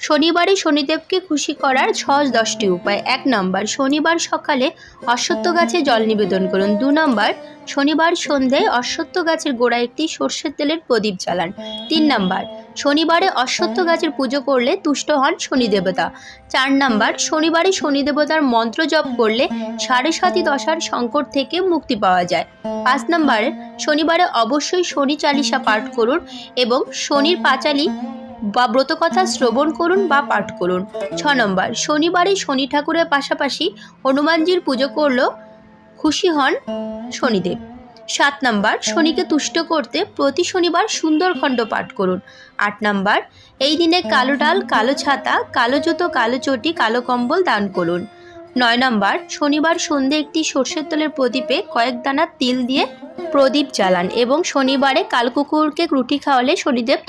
শনিবারে শনিদেবকে খুশি করার সহজ 10টি উপায়। 1 নম্বর, শনিবার সকালে অশ্বত্থ গাছে জল নিবেদন করুন। 2 নম্বর, শনিবার সন্ধ্যায় অশ্বত্থ গাছের গোড়ায় একটি সর্ষের তেলের প্রদীপ জ্বালান। 3 নম্বর, শনিবারে অশ্বত্থ গাছের পুজো করলে তুষ্ট হন শনি দেবতা। 4 নম্বর, শনিবারে শনি দেবতার মন্ত্র জপ করলে 7.5 দশার সংকট থেকে মুক্তি পাওয়া যায়। 5 নম্বর, শনিবারে অবশ্যই শনি চালিসা পাঠ করুন এবং শনির পাঁচালী বা ব্রতকথা শ্রবণ করুন বা পাঠ করুন। 6 নম্বর, শনিবারে শনি ঠাকুরের পাশাপাশি হনুমানজির পুজো করলেও খুশি হন শনিদেব। 7 নম্বর, শনিকে তুষ্ট করতে প্রতি শনিবার সুন্দরখণ্ড পাঠ করুন। 8 নম্বর, এই দিনে কালো ডাল, কালো ছাতা, কালো জুতো, কালো চটি, কালো কম্বল দান করুন। 9 নম্বর, শনিবার সন্ধ্যে একটি সর্ষের তেলের প্রদীপে কয়েক দানা তিল দিয়ে প্রদীপ জ্বালান এবং শনিবারে কালকুকুরকে রুটি খাওয়ালে শনিদেব